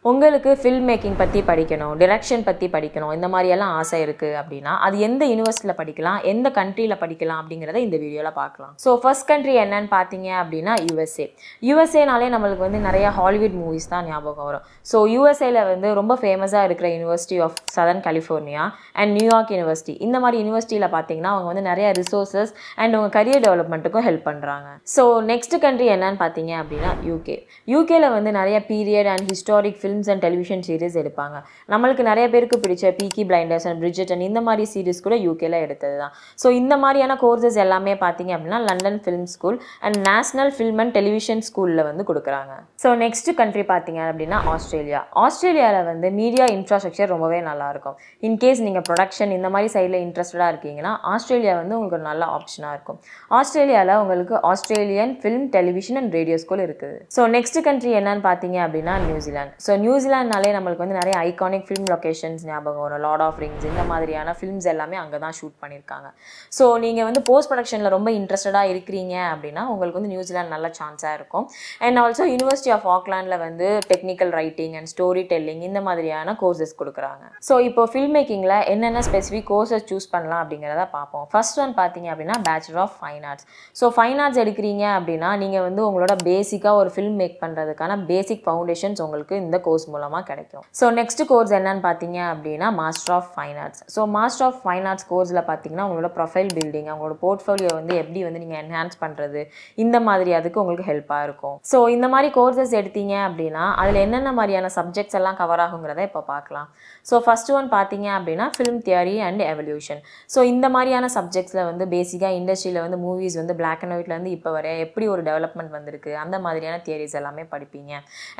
உங்களுக்கு film making பற்றி படிக்கணும், டிரெக்ஷன் பற்றி படிக்கணும், இந்த மாதிரியெல்லாம் ஆசை இருக்குது அப்படின்னா அது எந்த யூனிவர்சிட்டியில் படிக்கலாம், எந்த கண்ட்ரியில் படிக்கலாம் அப்படிங்கிறத இந்த வீடியோவில் பார்க்கலாம். ஸோ ஃபர்ஸ்ட் கண்ட்ரி என்னன்னு பார்த்தீங்க அப்படின்னா யூஎஸ்ஏ. யூஎஸ்ஏனாலே நம்மளுக்கு வந்து நிறைய ஹாலிவுட் மூவிஸ் தான் ஞாபகம் வரும். ஸோ யூஎஸ்ஏல வந்து ரொம்ப ஃபேமஸாக இருக்கிற university of southern California and New York university, இந்த மாதிரி யூனிவர்சிட்டியில் பார்த்தீங்கன்னா அவங்க வந்து நிறைய ரிசோர்ஸஸ் அண்ட் உங்கள் கரியர் டெவலப்மெண்ட்டுக்கும் ஹெல்ப் பண்ணுறாங்க. ஸோ நெக்ஸ்ட் கண்ட்ரி என்னன்னு பார்த்தீங்க அப்படின்னா யூகே. யூகேல வந்து நிறைய period and historic films and television series எடுப்பாங்க. நம்மளுக்கு நிறைய பேருக்கு பிடிச்ச பீக்கி பிளைண்டர்ஸ் அண்ட் பிரிட்ஜெட்டன் இந்த மாதிரி சீரிஸ் கூட யூகேல எடுத்தது தான். ஸோ இந்த மாதிரியான கோர்சஸ் எல்லாமே பார்த்தீங்க அப்படின்னா London film school and national film and television ஸ்கூலில் வந்து கொடுக்குறாங்க. ஸோ நெக்ஸ்ட் கண்ட்ரி பார்த்தீங்க அப்படின்னா ஆஸ்திரேலியா. ஆஸ்திரேலியாவில் வந்து மீடியா இன்ஃப்ராஸ்ட்ரக்சர் ரொம்பவே நல்லாயிருக்கும். இன்கேஸ் நீங்கள் ப்ரொடக்ஷன் இந்த மாதிரி சைடில் இன்ட்ரெஸ்டடாக இருக்கீங்கன்னா ஆஸ்திரேலியா வந்து உங்களுக்கு ஒரு நல்ல ஆப்ஷனாக இருக்கும். ஆஸ்திரேலியாவில் உங்களுக்கு Australian film television and radio school இருக்குது. ஸோ நெக்ஸ்ட் கண்ட்ரி என்னன்னு பார்த்தீங்க அப்படின்னா நியூசிலாந்து. ஸோ நியூசிலாண்ட்னாலே நம்மளுக்கு வந்து நிறைய ஐகானிக் ஃபிலிம் லொக்கேஷன்ஸ் ஞாபகம் வரும். லார்ட் ஆஃப் ரிங்ஸ் இந்த மாதிரியான ஃபிலிம்ஸ் எல்லாமே அங்கே தான் ஷூட் பண்ணியிருக்காங்க. ஸோ நீங்கள் வந்து போஸ்ட் ப்ரொடக்ஷனில் ரொம்ப இன்ட்ரெஸ்டடாக இருக்கிறீங்க அப்படின்னா உங்களுக்கு வந்து நியூசிலாந்து நல்ல சான்ஸாக இருக்கும். அண்ட் ஆல்சோ யூனிவர்சிட்டி ஆஃப் ஆக்லாண்டில் வந்து technical writing and story telling இந்த மாதிரியான கோர்சஸ் கொடுக்குறாங்க. ஸோ இப்போ ஃபில்ம் மேக்கிங்கில் என்னென்ன ஸ்பெசிஃபிக் கோர்சஸ் சூஸ் பண்ணலாம் அப்படிங்கிறத பார்ப்போம். ஃபர்ஸ்ட் ஒன் பார்த்தீங்க அப்படின்னா bachelor of fine arts. So fine arts எடுக்கிறீங்க அப்படின்னா நீங்கள் வந்து உங்களோட பேசிக்காக ஒரு ஃபில்ம் மேக் பண்ணுறதுக்கான பேசிக் ஃபவுண்டேஷன்ஸ் உங்களுக்கு இந்த கோர்ஸ் மூலமாக கிடைக்கும். ஸோ நெக்ஸ்ட் கோர்ஸ் என்னன்னு பார்த்தீங்க அப்படின்னா master of fine arts. So master of fine arts கோர்ஸில் பார்த்தீங்கன்னா உங்களோட ப்ரொஃபைல் பில்டிங், அவங்களோட போர்ட்ஃபோலியோ வந்து எப்படி வந்து நீங்கள் என்ஹான்ஸ் பண்ணுறது இந்த மாதிரி அதுக்கு உங்களுக்கு ஹெல்ப்பாக இருக்கும். ஸோ இந்த மாதிரி கோர்சஸ் எடுத்தீங்க அப்படின்னா அதில் என்னென்ன மாதிரியான சப்ஜெக்ட்ஸ் எல்லாம் கவர் ஆகுங்கிறத இப்போ பார்க்கலாம். ஸோ ஃபர்ஸ்ட் ஒன் பார்த்தீங்க அப்படின்னா film theory and evolution. So இந்த மாதிரியான சப்ஜெக்ட்ஸில் வந்து பேசிக்காக இண்டஸ்ட்ரியில் வந்து மூவிஸ் வந்து பிளாக் அண்ட் ஒயிட்லேருந்து இப்போ வர எப்படி ஒரு டெவலப்மெண்ட் வந்திருக்கு அந்த மாதிரியான தியரிஸ் எல்லாமே படிப்பீங்க.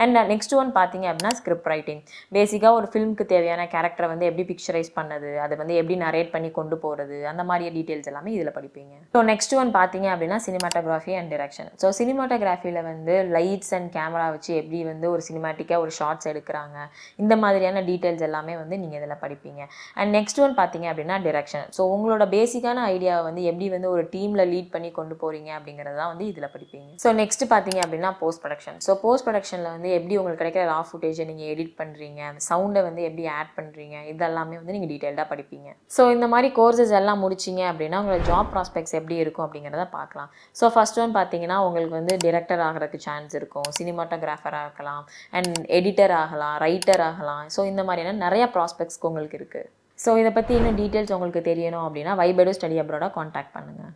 அண்ட் நெக்ஸ்ட் ஒன் பார்த்தீங்க அப்படின்னா ஸ்கிரிப்ட் ரைட்டிங். பேசிக்காக ஒரு ஃபிலிமுக்கு தேவையான கேரக்டரை வந்து எப்படி பிக்சரைஸ் பண்ணது, அதை வந்து எப்படி நரேட் பண்ணி கொண்டு போகிறது அந்த மாதிரி டீட்டெயில்ஸ் எல்லாமே இதில் படிப்பீங்க. ஸோ நெக்ஸ்ட் ஒன் பார்த்தீங்க அப்படின்னா சினிமாட்டோகிராஃபி அண்ட் டிரெக்ஷன். ஸோ சினிமாட்டோகிராஃபியில் வந்து லைட்ஸ் அண்ட் கேமரா வச்சு எப்படி வந்து ஒரு சினிமாட்டிக்காக ஒரு ஷார்ட்ஸ் எடுக்கிறாங்க இந்த மாதிரியான டீட்டெயில்ஸ் எல்லாமே வந்து நீங்கள் இதில் படிப்பீங்க. அண்ட் நெக்ஸ்ட் ஒன் பார்த்தீங்க அப்படின்னா டிரெக்ஷன். ஸோ உங்களோட பேசிக்கான ஐடியாவை வந்து எப்படி வந்து ஒரு டீமில் லீட் பண்ணி கொண்டு போகிறீங்க அப்படிங்கிறது தான் வந்து இதில் படிப்பீங்க. ஸோ நெக்ஸ்ட் பார்த்தீங்க அப்படின்னா போஸ்ட் ப்ரொடக்ஷன். ஸோ போஸ்ட் ப்ரொடக்ஷனில் வந்து எப்படி உங்களுக்கு கிடைக்கிற ரா ஃபுட்டேஜை நீங்கள் எடிட் பண்ணுறீங்க, அந்த சவுண்டை வந்து எப்படி ஆட் பண்ணுறீங்க இதெல்லாமே வந்து நீங்கள் டீட்டெயில்டாக படிப்பீங்க. ஸோ இந்த மாதிரி கோர்சஸ் எல்லாம் முடிச்சிங்க அப்படின்னா உங்களோட ஜாப் ப்ராஸ்பெக்ட்ஸ் எப்படி இருக்கும் அப்படிங்கிறத பார்க்கலாம். ஸோ ஃபர்ஸ்ட் ஒன் பார்த்தீங்கன்னா உங்களுக்கு வந்து டிரெக்டர் ஆகிறதுக்கு சான்ஸ் இருக்கும், சினிமாட்டோகிராஃபர் ஆகலாம், அண்ட் எடிட்டர் ஆகலாம், ரைட்டர் ஆகலாம். ஸோ இந்த மாதிரியான நிறைய ப்ராஸ்பெக்ட்ஸ்க்கு உங்களுக்கு இருக்குது. ஸோ இதை பற்றி இன்னும் டீட்டெயில்ஸ் உங்களுக்கு தெரியணும் அப்படின்னா வைபெடு ஸ்டடி அப்ராடை காண்டாக்ட் பண்ணுங்கள்.